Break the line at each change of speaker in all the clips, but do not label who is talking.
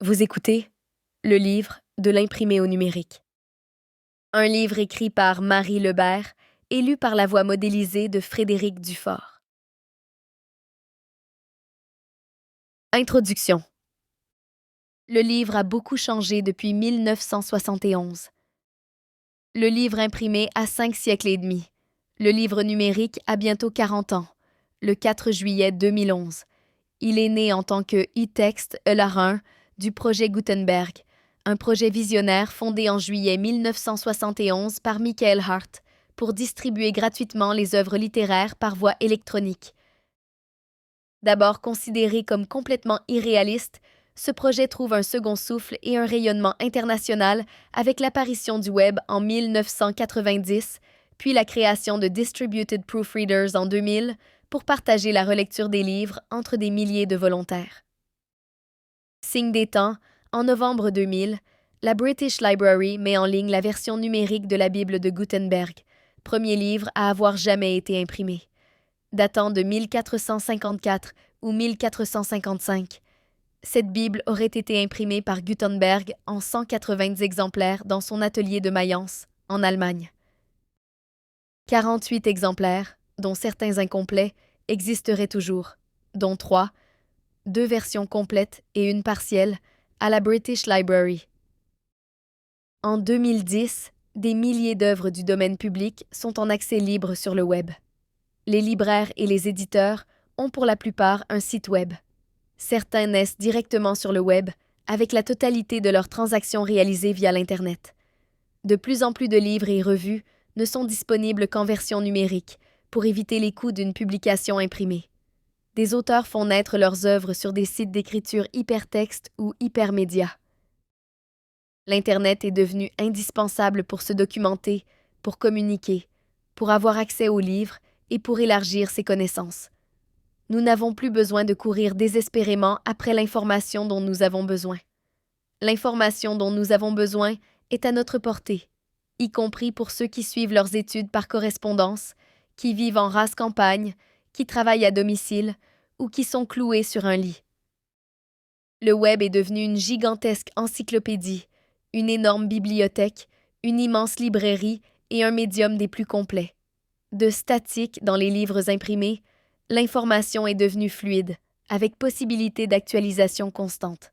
Vous écoutez le livre de l'imprimé au numérique. Un livre écrit par Marie Lebert et lu par la voix modélisée de Frédéric Dufort. Introduction. Le livre a beaucoup changé depuis 1971. Le livre imprimé a 5 siècles et demi. Le livre numérique a bientôt 40 ans, le 4 juillet 2011. Il est né en tant que e-text ELAR1 du projet Gutenberg, un projet visionnaire fondé en juillet 1971 par Michael Hart pour distribuer gratuitement les œuvres littéraires par voie électronique. D'abord considéré comme complètement irréaliste, ce projet trouve un second souffle et un rayonnement international avec l'apparition du web en 1990, puis la création de Distributed Proofreaders en 2000 pour partager la relecture des livres entre des milliers de volontaires. Signe des temps, en novembre 2000, la British Library met en ligne la version numérique de la Bible de Gutenberg, premier livre à avoir jamais été imprimé. Datant de 1454 ou 1455, cette Bible aurait été imprimée par Gutenberg en 180 exemplaires dans son atelier de Mayence, en Allemagne. 48 exemplaires, dont certains incomplets, existeraient toujours, dont 3, 2 versions complètes et une partielle, à la British Library. En 2010, des milliers d'œuvres du domaine public sont en accès libre sur le web. Les libraires et les éditeurs ont pour la plupart un site web. Certains naissent directement sur le web, avec la totalité de leurs transactions réalisées via l'Internet. De plus en plus de livres et revues ne sont disponibles qu'en version numérique, pour éviter les coûts d'une publication imprimée. Des auteurs font naître leurs œuvres sur des sites d'écriture hypertexte ou hypermédia. L'Internet est devenu indispensable pour se documenter, pour communiquer, pour avoir accès aux livres et pour élargir ses connaissances. Nous n'avons plus besoin de courir désespérément après l'information dont nous avons besoin. L'information dont nous avons besoin est à notre portée, y compris pour ceux qui suivent leurs études par correspondance, qui vivent en rase campagne, qui travaillent à domicile ou qui sont cloués sur un lit. Le web est devenu une gigantesque encyclopédie, une énorme bibliothèque, une immense librairie et un médium des plus complets. De statique dans les livres imprimés, l'information est devenue fluide, avec possibilité d'actualisation constante.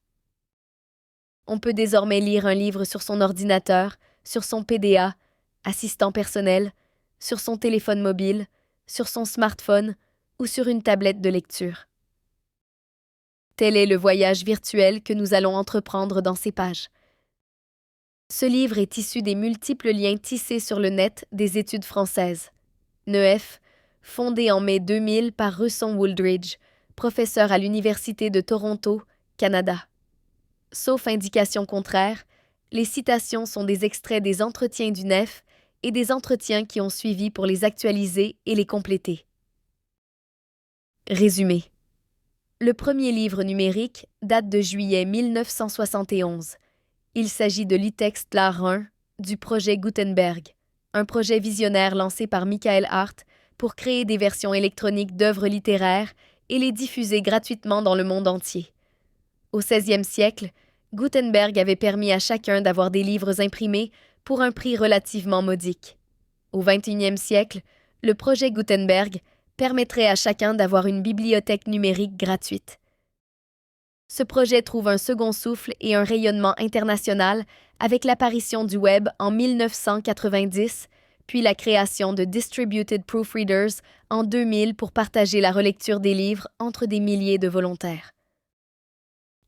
On peut désormais lire un livre sur son ordinateur, sur son PDA, assistant personnel, sur son téléphone mobile, sur son smartphone ou sur une tablette de lecture. Tel est le voyage virtuel que nous allons entreprendre dans ces pages. Ce livre est issu des multiples liens tissés sur le net des études françaises. NEF, fondé en mai 2000 par Russon Wooldridge, professeur à l'Université de Toronto, Canada. Sauf indication contraire, les citations sont des extraits des entretiens du NEF et des entretiens qui ont suivi pour les actualiser et les compléter. Résumé. Le premier livre numérique date de juillet 1971. Il s'agit de l'e-text ELAR1 du projet Gutenberg, un projet visionnaire lancé par Michael Hart pour créer des versions électroniques d'œuvres littéraires et les diffuser gratuitement dans le monde entier. Au XVIe siècle, Gutenberg avait permis à chacun d'avoir des livres imprimés pour un prix relativement modique. Au XXIe siècle, le projet Gutenberg permettrait à chacun d'avoir une bibliothèque numérique gratuite. Ce projet trouve un second souffle et un rayonnement international avec l'apparition du web en 1990, puis la création de Distributed Proofreaders en 2000 pour partager la relecture des livres entre des milliers de volontaires.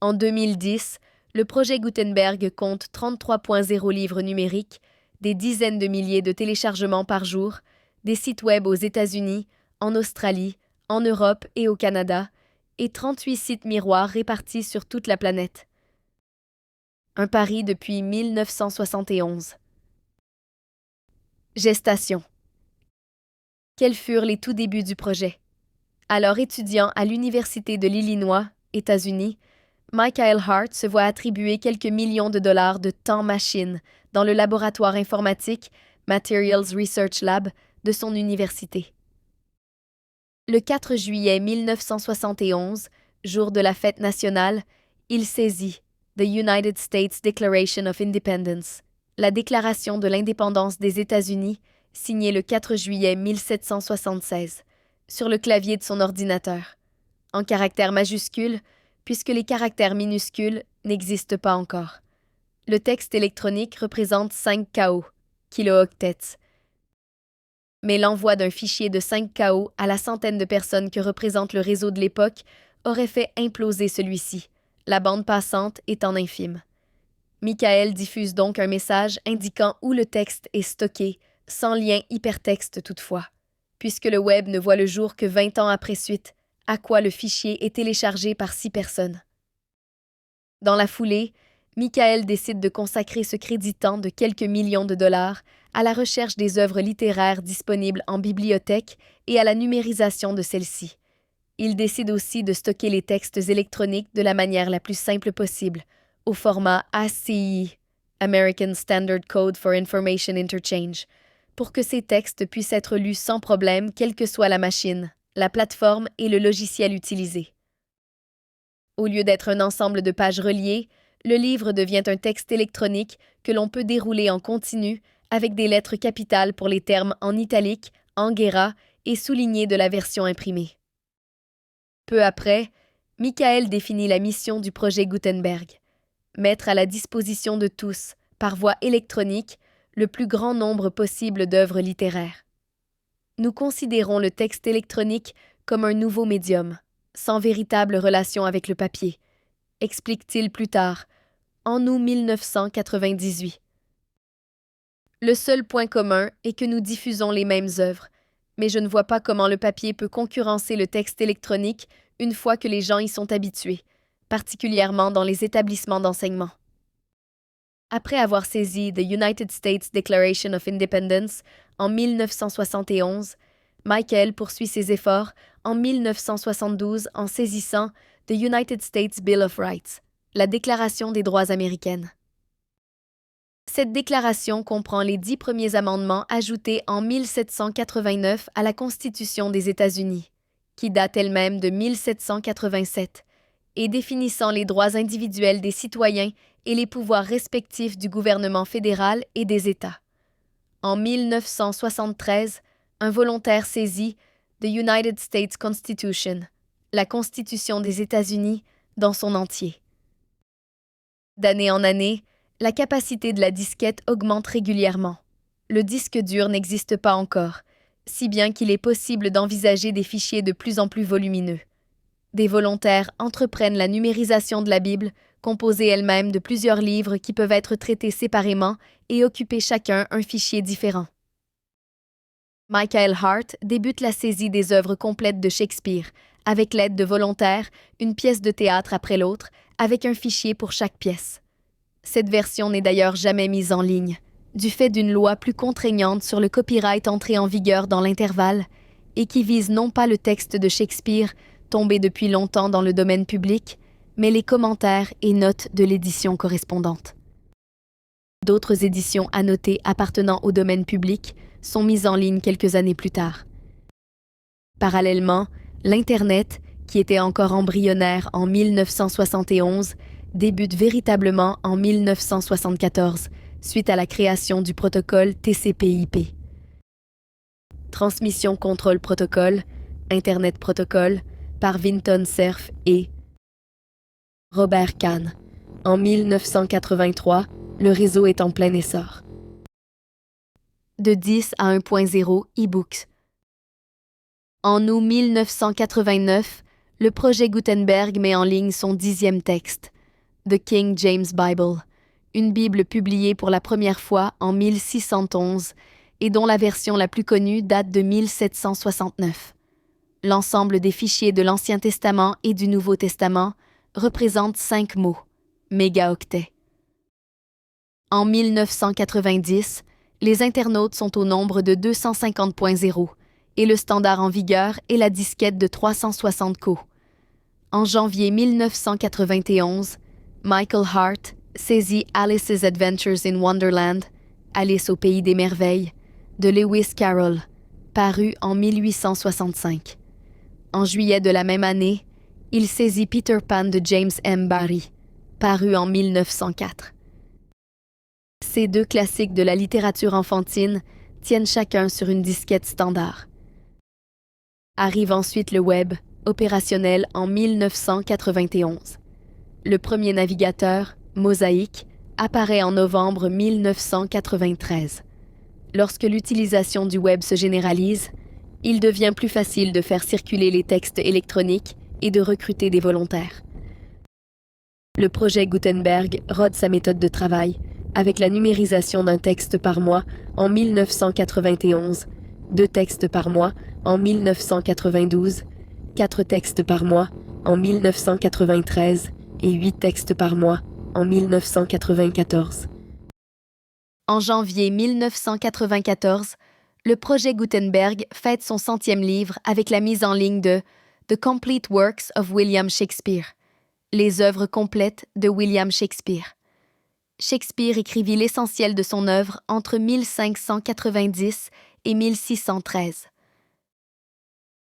En 2010, le projet Gutenberg compte 33.0 livres numériques, des dizaines de milliers de téléchargements par jour, des sites web aux États-Unis, en Australie, en Europe et au Canada, et 38 sites miroirs répartis sur toute la planète. Un pari depuis 1971. Gestation. Quels furent les tout débuts du projet? Alors étudiant à l'Université de l'Illinois, États-Unis, Michael Hart se voit attribuer quelques millions de dollars de temps-machine dans le laboratoire informatique Materials Research Lab de son université. Le 4 juillet 1971, jour de la fête nationale, il saisit, The United States Declaration of Independence, la Déclaration de l'indépendance des États-Unis, signée le 4 juillet 1776, sur le clavier de son ordinateur, en caractères majuscules, puisque les caractères minuscules n'existent pas encore. Le texte électronique représente 5 KO, kilooctets. Mais l'envoi d'un fichier de 5 KO à la centaine de personnes que représente le réseau de l'époque aurait fait imploser celui-ci, la bande passante étant infime. Michael diffuse donc un message indiquant où le texte est stocké, sans lien hypertexte toutefois. Puisque le web ne voit le jour que 20 ans après suite, à quoi le fichier est téléchargé par 6 personnes. Dans la foulée, Michael décide de consacrer ce crédit temps de quelques millions de dollars à la recherche des œuvres littéraires disponibles en bibliothèque et à la numérisation de celles-ci. Il décide aussi de stocker les textes électroniques de la manière la plus simple possible, au format ASCII, American Standard Code for Information Interchange, pour que ces textes puissent être lus sans problème quelle que soit la machine, la plateforme et le logiciel utilisé. Au lieu d'être un ensemble de pages reliées, le livre devient un texte électronique que l'on peut dérouler en continu avec des lettres capitales pour les termes en italique, en guéra et soulignés de la version imprimée. Peu après, Michael définit la mission du projet Gutenberg: mettre à la disposition de tous, par voie électronique, le plus grand nombre possible d'œuvres littéraires. Nous considérons le texte électronique comme un nouveau médium, sans véritable relation avec le papier, explique-t-il plus tard, en août 1998. Le seul point commun est que nous diffusons les mêmes œuvres, mais je ne vois pas comment le papier peut concurrencer le texte électronique une fois que les gens y sont habitués, particulièrement dans les établissements d'enseignement. Après avoir saisi The United States Declaration of Independence en 1971, Michael poursuit ses efforts en 1972 en saisissant The United States Bill of Rights, la Déclaration des droits américaine. Cette déclaration comprend les 10 premiers amendements ajoutés en 1789 à la Constitution des États-Unis, qui date elle-même de 1787, et définissant les droits individuels des citoyens et les pouvoirs respectifs du gouvernement fédéral et des États. En 1973, un volontaire saisit The United States Constitution, la Constitution des États-Unis, dans son entier. D'année en année, la capacité de la disquette augmente régulièrement. Le disque dur n'existe pas encore, si bien qu'il est possible d'envisager des fichiers de plus en plus volumineux. Des volontaires entreprennent la numérisation de la Bible, composée elle-même de plusieurs livres qui peuvent être traités séparément et occuper chacun un fichier différent. Michael Hart débute la saisie des œuvres complètes de Shakespeare, avec l'aide de volontaires, une pièce de théâtre après l'autre, avec un fichier pour chaque pièce. Cette version n'est d'ailleurs jamais mise en ligne, du fait d'une loi plus contraignante sur le copyright entrée en vigueur dans l'intervalle, et qui vise non pas le texte de Shakespeare, tombé depuis longtemps dans le domaine public, mais les commentaires et notes de l'édition correspondante. D'autres éditions annotées appartenant au domaine public sont mises en ligne quelques années plus tard. Parallèlement, l'Internet, qui était encore embryonnaire en 1971, débute véritablement en 1974, suite à la création du protocole TCP/IP. Transmission Control Protocol, Internet Protocol, par Vinton Cerf et Robert Kahn. En 1983, le réseau est en plein essor. De 10 à 1.0 e-books. En août 1989, le projet Gutenberg met en ligne son 10e texte, The King James Bible, une Bible publiée pour la première fois en 1611 et dont la version la plus connue date de 1769. L'ensemble des fichiers de l'Ancien Testament et du Nouveau Testament représente 5 mots, mégaoctets. En 1990, les internautes sont au nombre de 250.0 et le standard en vigueur est la disquette de 360 co. En janvier 1991, Michael Hart saisit Alice's Adventures in Wonderland, Alice au pays des merveilles, de Lewis Carroll, paru en 1865. En juillet de la même année, il saisit Peter Pan de James M. Barrie, paru en 1904. Ces deux classiques de la littérature enfantine tiennent chacun sur une disquette standard. Arrive ensuite le web, opérationnel en 1991. Le premier navigateur, Mosaïque, apparaît en novembre 1993. Lorsque l'utilisation du web se généralise, il devient plus facile de faire circuler les textes électroniques et de recruter des volontaires. Le projet Gutenberg rôde sa méthode de travail avec la numérisation d'un texte par mois en 1991, 2 textes par mois en 1992, 4 textes par mois en 1993 et 8 textes par mois en 1994. En janvier 1994, le projet Gutenberg fête son 100e livre avec la mise en ligne de The Complete Works of William Shakespeare, les œuvres complètes de William Shakespeare. Shakespeare écrivit l'essentiel de son œuvre entre 1590 et 1613.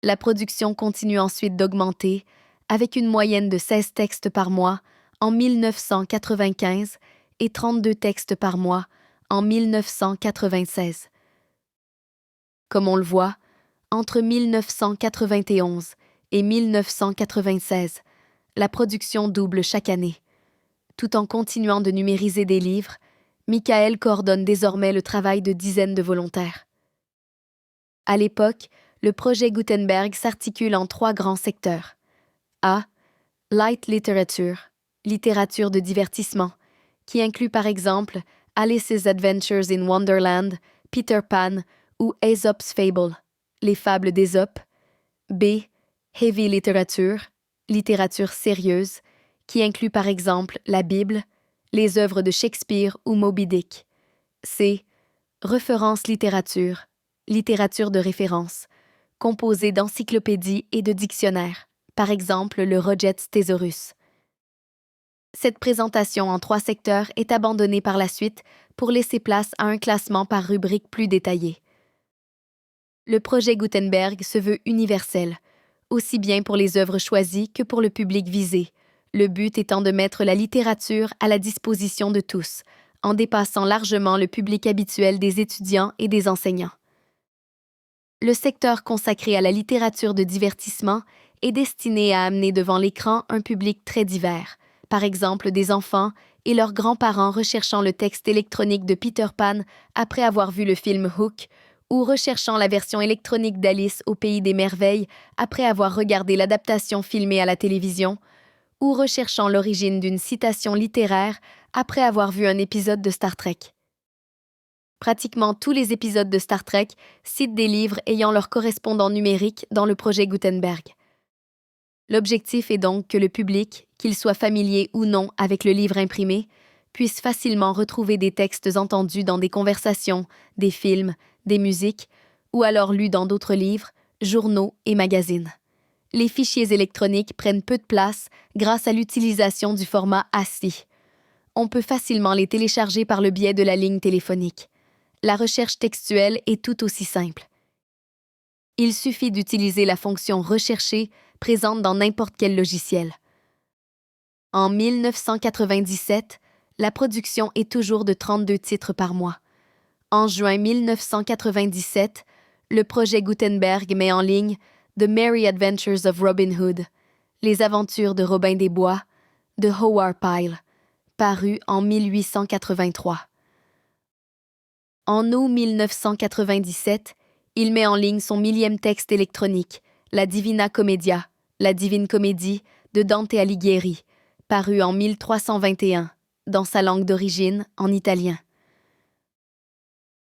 La production continue ensuite d'augmenter, avec une moyenne de 16 textes par mois en 1995 et 32 textes par mois en 1996. Comme on le voit, entre 1991 et 1996, la production double chaque année. Tout en continuant de numériser des livres, Michael coordonne désormais le travail de dizaines de volontaires. À l'époque, le projet Gutenberg s'articule en 3 grands secteurs. A. Light literature, littérature de divertissement, qui inclut par exemple Alice's Adventures in Wonderland, Peter Pan ou Aesop's Fable, les fables d'Ésope. B. Heavy literature, littérature sérieuse, qui inclut par exemple la Bible, les œuvres de Shakespeare ou Moby Dick. C. Référence littérature, littérature de référence, composée d'encyclopédies et de dictionnaires, par exemple le Roget's Thesaurus. Cette présentation en 3 secteurs est abandonnée par la suite pour laisser place à un classement par rubrique plus détaillé. Le projet Gutenberg se veut universel, aussi bien pour les œuvres choisies que pour le public visé, le but étant de mettre la littérature à la disposition de tous, en dépassant largement le public habituel des étudiants et des enseignants. Le secteur consacré à la littérature de divertissement est destiné à amener devant l'écran un public très divers, par exemple des enfants et leurs grands-parents recherchant le texte électronique de Peter Pan après avoir vu le film Hook, ou recherchant la version électronique d'Alice au Pays des Merveilles après avoir regardé l'adaptation filmée à la télévision, ou recherchant l'origine d'une citation littéraire après avoir vu un épisode de Star Trek. Pratiquement tous les épisodes de Star Trek citent des livres ayant leur correspondant numérique dans le projet Gutenberg. L'objectif est donc que le public, qu'il soit familier ou non avec le livre imprimé, puisse facilement retrouver des textes entendus dans des conversations, des films, des musiques, ou alors lus dans d'autres livres, journaux et magazines. Les fichiers électroniques prennent peu de place grâce à l'utilisation du format ASCII. On peut facilement les télécharger par le biais de la ligne téléphonique. La recherche textuelle est tout aussi simple. Il suffit d'utiliser la fonction « Rechercher » présente dans n'importe quel logiciel. En 1997, la production est toujours de 32 titres par mois. En juin 1997, le projet Gutenberg met en ligne The Merry Adventures of Robin Hood, les aventures de Robin des Bois, de Howard Pyle, paru en 1883. En août 1997, il met en ligne son 1000e texte électronique, la Divina Commedia, la Divine Comédie de Dante Alighieri, paru en 1321, dans sa langue d'origine, en italien.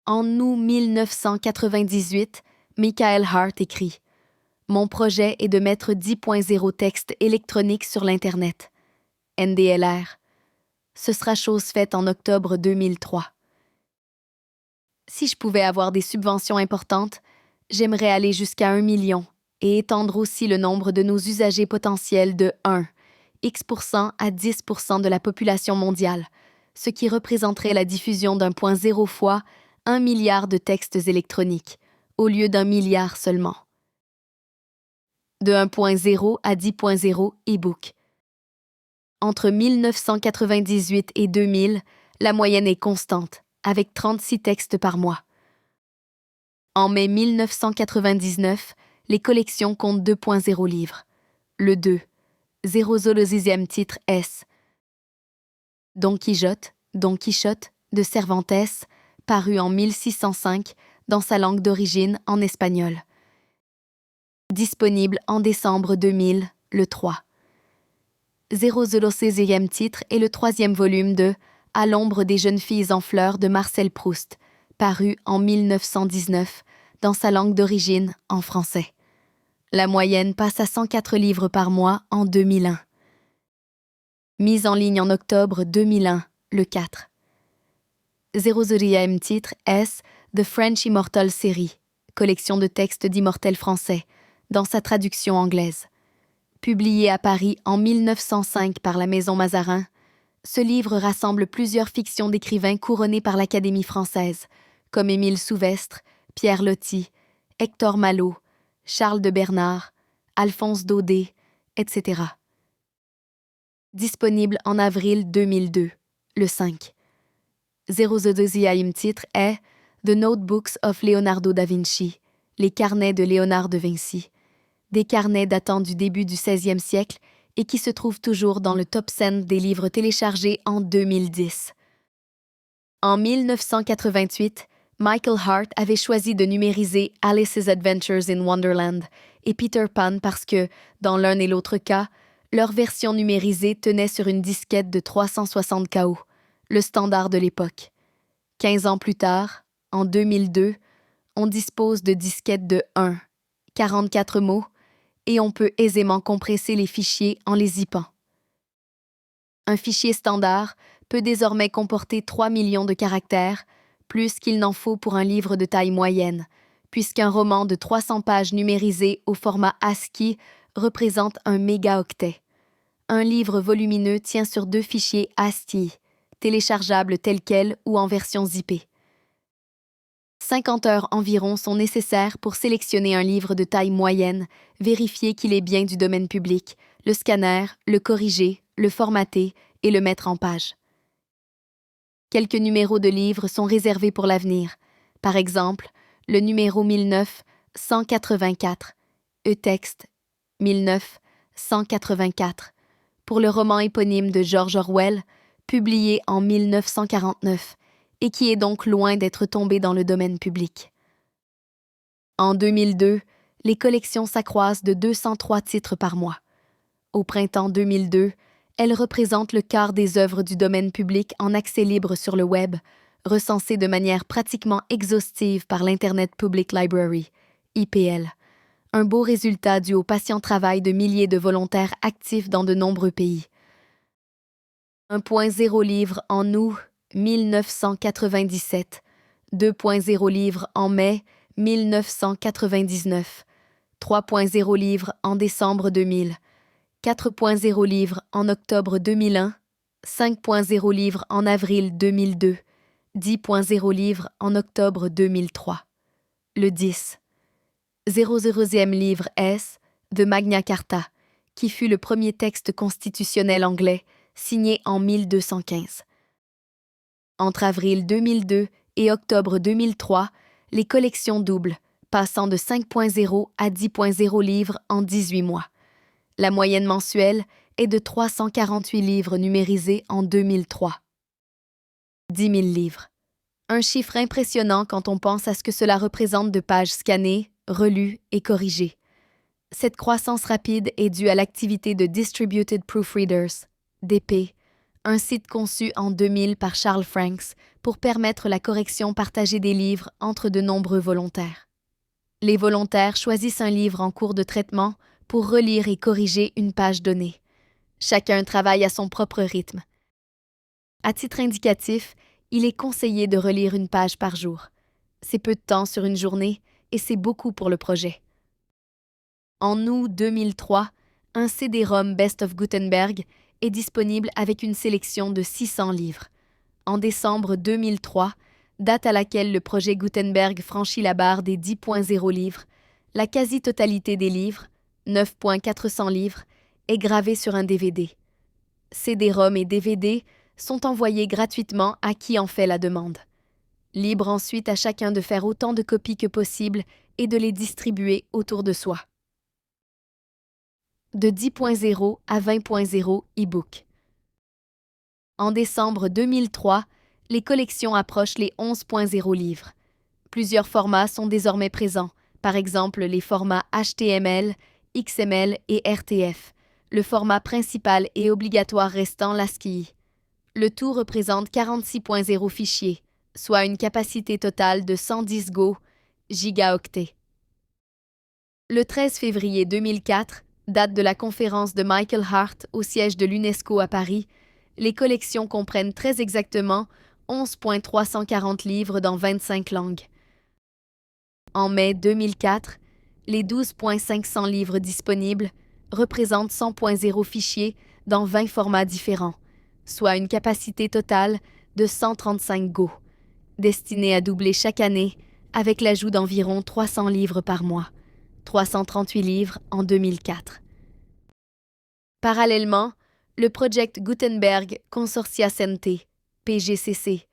En août 1998, Michael Hart écrit « Mon projet est de mettre 10.0 textes électroniques sur l'Internet. NDLR. Ce sera chose faite en octobre 2003. Si je pouvais avoir des subventions importantes, j'aimerais aller jusqu'à 1 million et étendre aussi le nombre de nos usagers potentiels de 1, X% à 10% de la population mondiale, ce qui représenterait la diffusion d'1.0 fois 1 milliard de textes électroniques, au lieu d'1 milliard seulement. De 1.0 à 10.0 e-book. Entre 1998 et 2000, la moyenne est constante, avec 36 textes par mois. En mai 1999, les collections comptent 2.0 livres. Le 2, 0e titre S. Don Quichotte de Cervantes, paru en 1605 dans sa langue d'origine en espagnol. Disponible en décembre 2000, le 3. 0e titre est le 3e volume de À l'ombre des jeunes filles en fleurs de Marcel Proust, paru en 1919 dans sa langue d'origine en français. La moyenne passe à 104 livres par mois en 2001. Mise en ligne en octobre 2001, le 4. 0e titre S. The French Immortal Series, collection de textes d'immortels français, dans sa traduction anglaise. Publié à Paris en 1905 par la Maison Mazarin, ce livre rassemble plusieurs fictions d'écrivains couronnés par l'Académie française, comme Émile Souvestre, Pierre Loti, Hector Malot, Charles de Bernard, Alphonse Daudet, etc. Disponible en avril 2002, le 5. 0e titre est The Notebooks of Leonardo da Vinci, les carnets de Léonard de Vinci, des carnets datant du début du XVIe siècle et qui se trouvent toujours dans le top 100 des livres téléchargés en 2010. En 1988, Michael Hart avait choisi de numériser Alice's Adventures in Wonderland et Peter Pan parce que, dans l'un et l'autre cas, leur version numérisée tenait sur une disquette de 360 KO, le standard de l'époque. 15 ans plus tard, en 2002, on dispose de disquettes de 1, 44 mots, et on peut aisément compresser les fichiers en les zippant. Un fichier standard peut désormais comporter 3 millions de caractères, plus qu'il n'en faut pour un livre de taille moyenne, puisqu'un roman de 300 pages numérisé au format ASCII représente un mégaoctet. Un livre volumineux tient sur 2 fichiers ASCII, téléchargeables tels quels ou en version zippée. 50 heures environ sont nécessaires pour sélectionner un livre de taille moyenne, vérifier qu'il est bien du domaine public, le scanner, le corriger, le formater et le mettre en page. Quelques numéros de livres sont réservés pour l'avenir. Par exemple, le numéro 1984, E-texte 1984, pour le roman éponyme de George Orwell, publié en 1949, et qui est donc loin d'être tombé dans le domaine public. En 2002, les collections s'accroissent de 203 titres par mois. Au printemps 2002, elles représentent le quart des œuvres du domaine public en accès libre sur le web, recensées de manière pratiquement exhaustive par l'Internet Public Library, IPL. Un beau résultat dû au patient travail de milliers de volontaires actifs dans de nombreux pays. 1.0 livre en août 1997, 2.0 livre en mai 1999, 3.0 livre en décembre 2000, 4.0 livre en octobre 2001, 5.0 livre en avril 2002, 10.0 livre en octobre 2003. Le 10. 00e livre S de Magna Carta, qui fut le premier texte constitutionnel anglais, signé en 1215. Entre avril 2002 et octobre 2003, les collections doublent, passant de 5.0 à 10.0 livres en 18 mois. La moyenne mensuelle est de 348 livres numérisés en 2003. 10 000 livres. Un chiffre impressionnant quand on pense à ce que cela représente de pages scannées, relues et corrigées. Cette croissance rapide est due à l'activité de Distributed Proofreaders, DP, un site conçu en 2000 par Charles Franks pour permettre la correction partagée des livres entre de nombreux volontaires. Les volontaires choisissent un livre en cours de traitement pour relire et corriger une page donnée. Chacun travaille à son propre rythme. À titre indicatif, il est conseillé de relire une page par jour. C'est peu de temps sur une journée et c'est beaucoup pour le projet. En août 2003, un CD-ROM Best of Gutenberg est disponible avec une sélection de 600 livres. En décembre 2003, date à laquelle le projet Gutenberg franchit la barre des 10.0 livres, la quasi-totalité des livres, 9.400 livres, est gravée sur un DVD. CD-ROM et DVD sont envoyés gratuitement à qui en fait la demande. Libre ensuite à chacun de faire autant de copies que possible et de les distribuer autour de soi. De 10.0 à 20.0 e-book. En décembre 2003, les collections approchent les 11.0 livres. Plusieurs formats sont désormais présents, par exemple les formats HTML, XML et RTF. Le format principal et obligatoire restant l'ASCII. Le tout représente 46.0 fichiers, soit une capacité totale de 110 gigaoctets. Le 13 février 2004, date de la conférence de Michael Hart au siège de l'UNESCO à Paris, les collections comprennent très exactement 11.340 livres dans 25 langues. En mai 2004, les 12.500 livres disponibles représentent 100.0 fichiers dans 20 formats différents, soit une capacité totale de 135 destinée à doubler chaque année avec l'ajout d'environ 300 livres par mois, 338 livres en 2004. Parallèlement, le Project Gutenberg Consortia Cente, PGCC,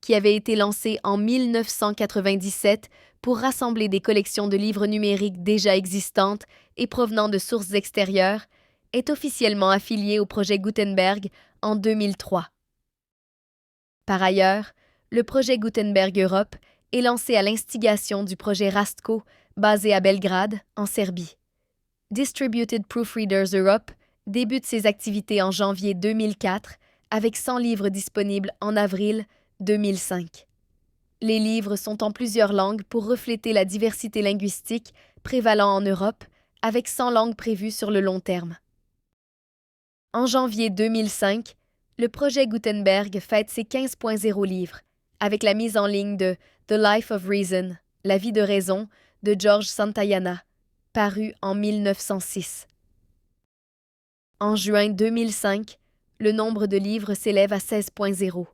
qui avait été lancé en 1997 pour rassembler des collections de livres numériques déjà existantes et provenant de sources extérieures, est officiellement affilié au projet Gutenberg en 2003. Par ailleurs, le projet Gutenberg Europe est lancé à l'instigation du projet Rastco, basé à Belgrade, en Serbie. Distributed Proofreaders Europe débute ses activités en janvier 2004 avec 100 livres disponibles en avril 2005. Les livres sont en plusieurs langues pour refléter la diversité linguistique prévalant en Europe, avec 100 langues prévues sur le long terme. En janvier 2005, le projet Gutenberg fête ses 15.0 livres, avec la mise en ligne de The Life of Reason, La vie de raison, de George Santayana, paru en 1906. En juin 2005, le nombre de livres s'élève à 16.0.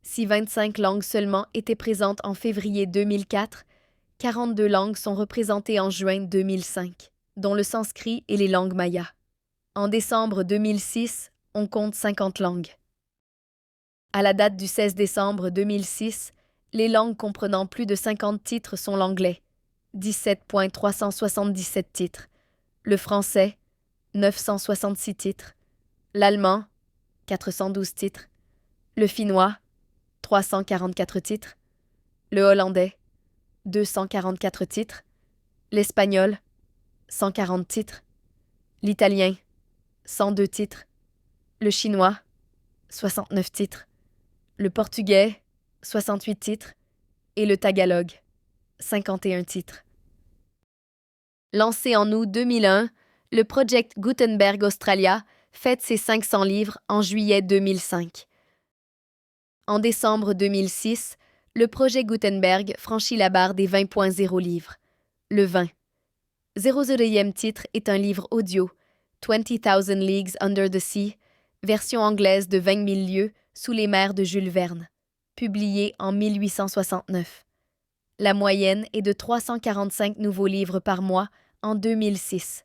Si 25 langues seulement étaient présentes en février 2004, 42 langues sont représentées en juin 2005, dont le sanskrit et les langues mayas. En décembre 2006, on compte 50 langues. À la date du 16 décembre 2006, les langues comprenant plus de 50 titres sont l'anglais, 17.377 titres, le français, 966 titres, l'allemand, 412 titres, le finnois, 344 titres, le hollandais, 244 titres, l'espagnol, 140 titres, l'italien, 102 titres, le chinois, 69 titres, le portugais, 68 titres, et le tagalog, 51 titres. Lancé en août 2001, le Project Gutenberg Australia fête ses 500 livres en juillet 2005. En décembre 2006, le projet Gutenberg franchit la barre des 20.0 livres. Le 20. 00e titre est un livre audio, 20,000 Leagues Under the Sea, version anglaise de 20 000 lieues sous les mers de Jules Verne, publié en 1869. La moyenne est de 345 nouveaux livres par mois en 2006.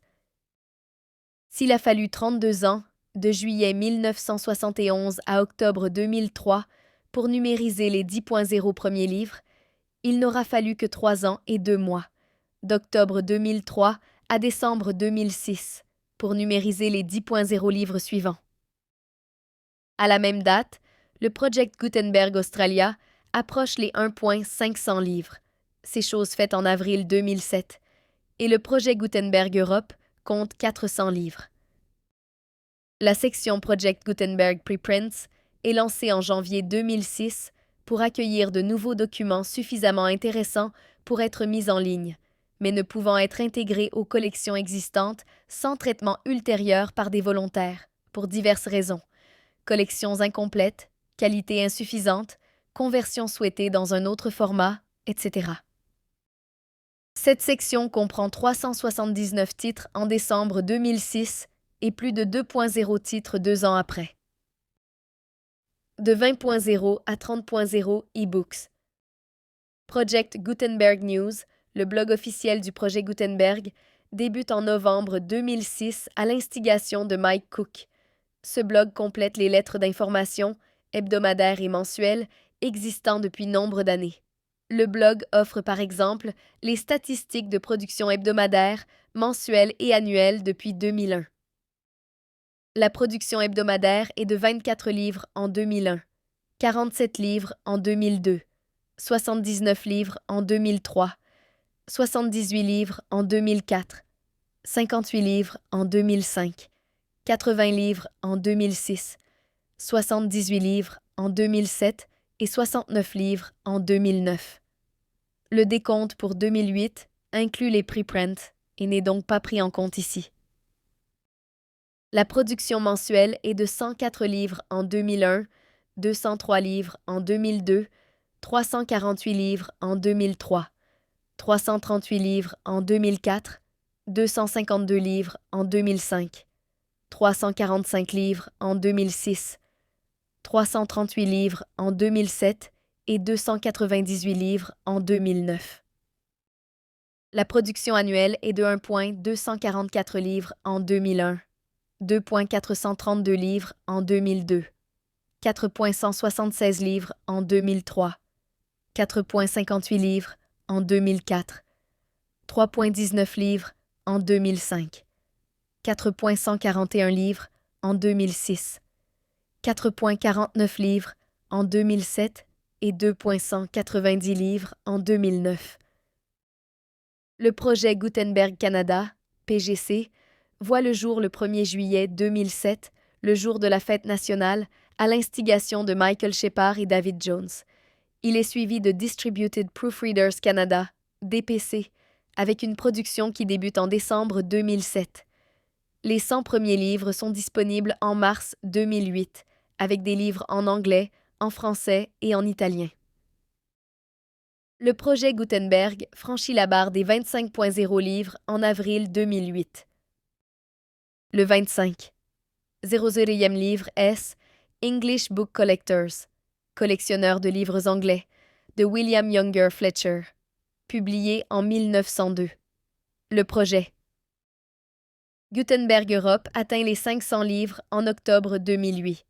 S'il a fallu 32 ans, de juillet 1971 à octobre 2003, pour numériser les 10.0 premiers livres, il n'aura fallu que 3 ans et 2 mois, d'octobre 2003 à décembre 2006, pour numériser les 10.0 livres suivants. À la même date, le Project Gutenberg Australia approche les 1.500 livres. C'est chose faite en avril 2007. Et le projet Gutenberg Europe compte 400 livres. La section Project Gutenberg Preprints est lancée en janvier 2006 pour accueillir de nouveaux documents suffisamment intéressants pour être mis en ligne, mais ne pouvant être intégrés aux collections existantes sans traitement ultérieur par des volontaires, pour diverses raisons. Collections incomplètes, qualité insuffisante, conversion souhaitée dans un autre format, etc. Cette section comprend 379 titres en décembre 2006 et plus de 2.0 titres 2 ans après. De 20.0 à 30.0 e-books. Project Gutenberg News, le blog officiel du projet Gutenberg, débute en novembre 2006 à l'instigation de Mike Cook, Ce blog complète les lettres d'information, hebdomadaires et mensuelles, existant depuis nombre d'années. Le blog offre par exemple les statistiques de production hebdomadaire, mensuelle et annuelle depuis 2001. La production hebdomadaire est de 24 livres en 2001, 47 livres en 2002, 79 livres en 2003, 78 livres en 2004, 58 livres en 2005, 80 livres en 2006, 78 livres en 2007 et 69 livres en 2009. Le décompte pour 2008 inclut les preprints et n'est donc pas pris en compte ici. La production mensuelle est de 104 livres en 2001, 203 livres en 2002, 348 livres en 2003, 338 livres en 2004, 252 livres en 2005, 345 livres en 2006, 338 livres en 2007 et 298 livres en 2009. La production annuelle est de 1,244 livres en 2001, 2,432 livres en 2002, 4,176 livres en 2003, 4,58 livres en 2004, 3,19 livres en 2005, 4,141 livres en 2006, 4,49 livres en 2007 et 2,190 livres en 2009. Le projet Gutenberg Canada, PGC, voit le jour le 1er juillet 2007, le jour de la fête nationale, à l'instigation de Michael Shepard et David Jones. Il est suivi de Distributed Proofreaders Canada, DPC, avec une production qui débute en décembre 2007. Les 100 premiers livres sont disponibles en mars 2008, avec des livres en anglais, en français et en italien. Le projet Gutenberg franchit la barre des 25.0 livres en avril 2008. Le 25. 00e livre est English Book Collectors, collectionneur de livres anglais, de William Younger Fletcher, publié en 1902. Le projet Gutenberg Europe atteint les 500 livres en octobre 2008.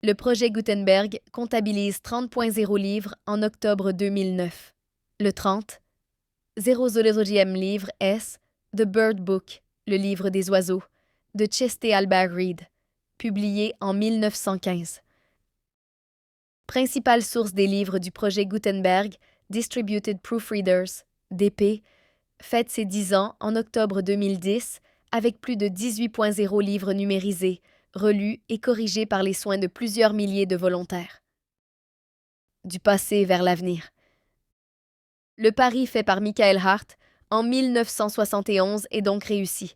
Le projet Gutenberg comptabilise 30.0 livres en octobre 2009. Le 30. 00e livre est The Bird Book, le livre des oiseaux, de Chester Albert Reed, publié en 1915. Principale source des livres du projet Gutenberg, Distributed Proofreaders, DP, fête ses 10 ans en octobre 2010 avec plus de 18.0 livres numérisés, relus et corrigés par les soins de plusieurs milliers de volontaires. Du passé vers l'avenir. Le pari fait par Michael Hart en 1971 est donc réussi,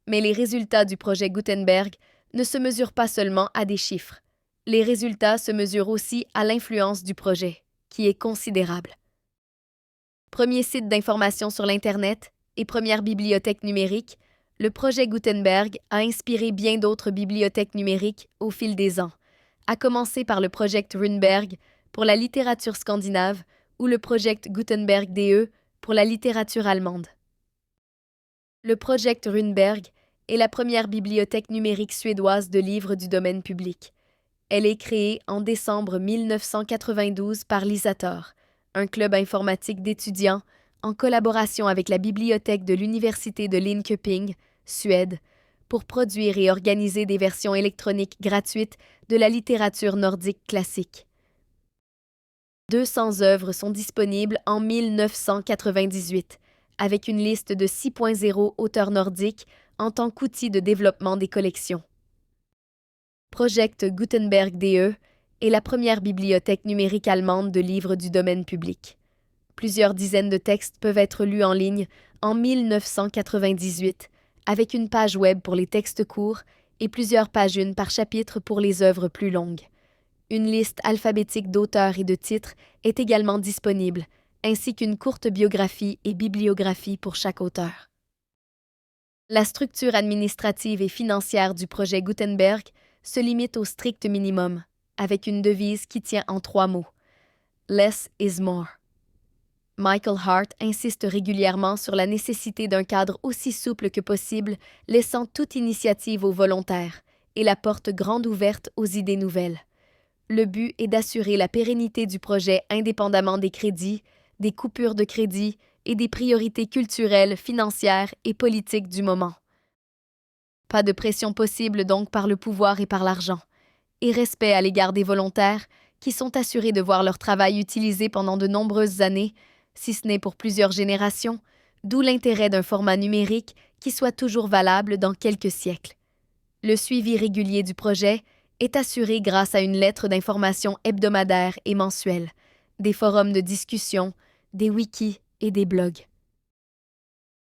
mais les résultats du projet Gutenberg ne se mesurent pas seulement à des chiffres. Les résultats se mesurent aussi à l'influence du projet, qui est considérable. Premier site d'information sur l'Internet et première bibliothèque numérique, le projet Gutenberg a inspiré bien d'autres bibliothèques numériques au fil des ans, à commencer par le Project Runeberg pour la littérature scandinave ou le Project Gutenberg DE pour la littérature allemande. Le Project Runeberg est la première bibliothèque numérique suédoise de livres du domaine public. Elle est créée en décembre 1992 par l'Isator, un club informatique d'étudiants en collaboration avec la bibliothèque de l'Université de Linköping, Suède, pour produire et organiser des versions électroniques gratuites de la littérature nordique classique. 200 œuvres sont disponibles en 1998, avec une liste de 6.0 auteurs nordiques en tant qu'outil de développement des collections. Project Gutenberg DE est la première bibliothèque numérique allemande de livres du domaine public. Plusieurs dizaines de textes peuvent être lus en ligne en 1998, avec une page web pour les textes courts et plusieurs pages une par chapitre pour les œuvres plus longues. Une liste alphabétique d'auteurs et de titres est également disponible, ainsi qu'une courte biographie et bibliographie pour chaque auteur. La structure administrative et financière du projet Gutenberg se limite au strict minimum, avec une devise qui tient en 3 mots. Less is more. Michael Hart insiste régulièrement sur la nécessité d'un cadre aussi souple que possible, laissant toute initiative aux volontaires, et la porte grande ouverte aux idées nouvelles. Le but est d'assurer la pérennité du projet indépendamment des crédits, des coupures de crédit et des priorités culturelles, financières et politiques du moment. Pas de pression possible donc par le pouvoir et par l'argent, et respect à l'égard des volontaires qui sont assurés de voir leur travail utilisé pendant de nombreuses années, si ce n'est pour plusieurs générations, d'où l'intérêt d'un format numérique qui soit toujours valable dans quelques siècles. Le suivi régulier du projet est assuré grâce à une lettre d'information hebdomadaire et mensuelle, des forums de discussion, des wikis et des blogs.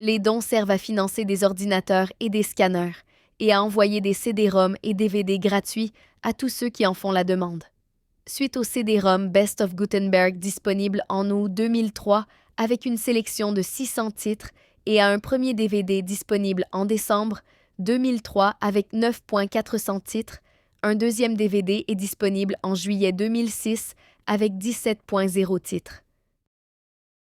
Les dons servent à financer des ordinateurs et des scanners et à envoyer des CD-ROM et DVD gratuits à tous ceux qui en font la demande. Suite au CD-ROM Best of Gutenberg disponible en août 2003 avec une sélection de 600 titres et à un premier DVD disponible en décembre 2003 avec 9.400 titres, un deuxième DVD est disponible en juillet 2006 avec 17.0 titres.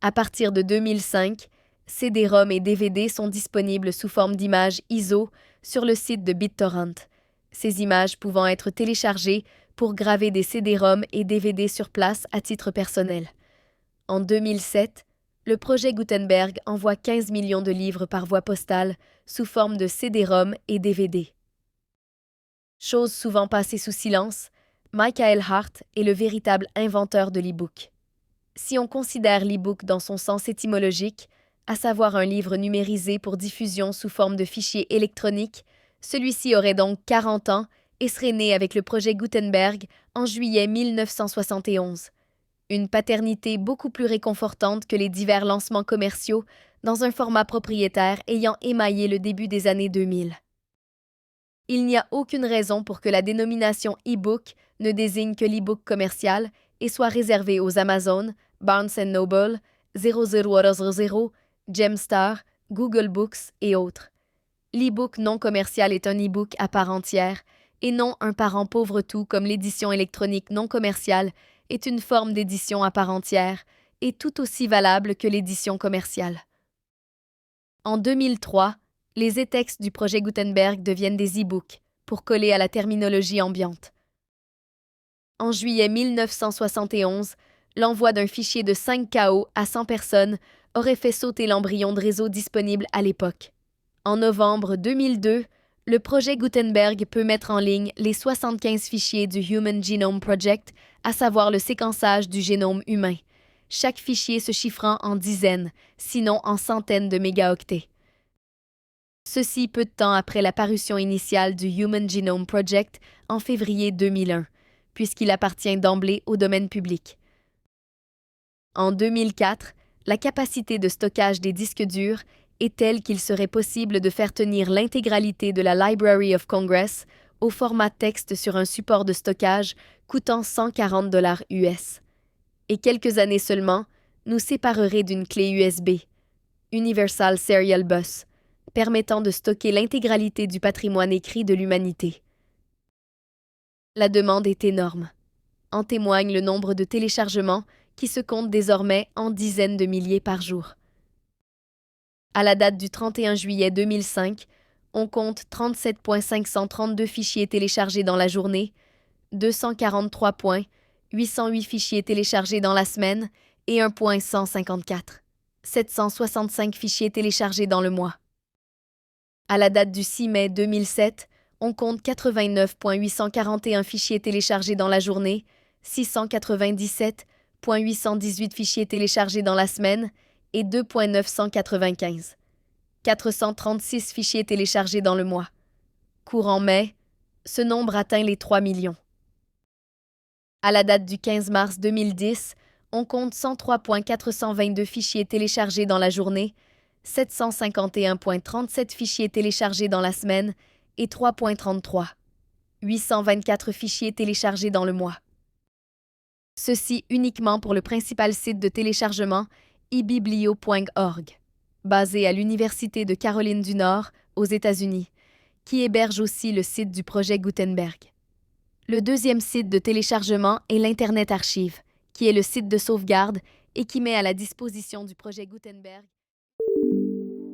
À partir de 2005, CD-ROM et DVD sont disponibles sous forme d'images ISO sur le site de BitTorrent, ces images pouvant être téléchargées pour graver des CD-ROM et DVD sur place à titre personnel. En 2007, le projet Gutenberg envoie 15 millions de livres par voie postale sous forme de CD-ROM et DVD. Chose souvent passée sous silence, Michael Hart est le véritable inventeur de l'e-book. Si on considère l'e-book dans son sens étymologique, à savoir un livre numérisé pour diffusion sous forme de fichiers électroniques, celui-ci aurait donc 40 ans et serait né avec le projet Gutenberg en juillet 1971. Une paternité beaucoup plus réconfortante que les divers lancements commerciaux dans un format propriétaire ayant émaillé le début des années 2000. Il n'y a aucune raison pour que la dénomination e-book ne désigne que l'e-book commercial et soit réservée aux Amazon, Barnes & Noble, 000, Gemstar, Google Books et autres. L'e-book non commercial est un e-book à part entière et non un parent pauvre tout comme l'édition électronique non commerciale est une forme d'édition à part entière et tout aussi valable que l'édition commerciale. En 2003, les e-textes du projet Gutenberg deviennent des e-books pour coller à la terminologie ambiante. En juillet 1971, l'envoi d'un fichier de 5 KO à 100 personnes aurait fait sauter l'embryon de réseau disponible à l'époque. En novembre 2002, le projet Gutenberg peut mettre en ligne les 75 fichiers du Human Genome Project, à savoir le séquençage du génome humain, chaque fichier se chiffrant en dizaines, sinon en centaines de mégaoctets. Ceci peu de temps après la parution initiale du Human Genome Project en février 2001, puisqu'il appartient d'emblée au domaine public. En 2004, la capacité de stockage des disques durs est telle qu'il serait possible de faire tenir l'intégralité de la Library of Congress au format texte sur un support de stockage coûtant 140 $ US. Et quelques années seulement, nous séparerait d'une clé USB, Universal Serial Bus, permettant de stocker l'intégralité du patrimoine écrit de l'humanité. La demande est énorme. En témoigne le nombre de téléchargements qui se compte désormais en dizaines de milliers par jour. À la date du 31 juillet 2005, on compte 37,532 fichiers téléchargés dans la journée, 243,808 fichiers téléchargés dans la semaine et 1,154. 765 fichiers téléchargés dans le mois. À la date du 6 mai 2007, on compte 89,841 fichiers téléchargés dans la journée, 697,818 fichiers téléchargés dans la semaine et 2,995. 436 fichiers téléchargés dans le mois. Courant mai, ce nombre atteint les 3 millions. À la date du 15 mars 2010, on compte 103,422 fichiers téléchargés dans la journée, 751,37 fichiers téléchargés dans la semaine et 3,33. 824 fichiers téléchargés dans le mois. Ceci uniquement pour le principal site de téléchargement ebiblio.org, basé à l'Université de Caroline du Nord, aux États-Unis, qui héberge aussi le site du projet Gutenberg. Le deuxième site de téléchargement est l'Internet Archive, qui est le site de sauvegarde et qui met à la disposition du projet Gutenberg.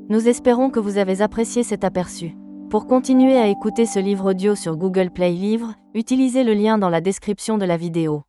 Nous espérons que vous avez apprécié cet aperçu. Pour continuer à écouter ce livre audio sur Google Play Livres, utilisez le lien dans la description de la vidéo.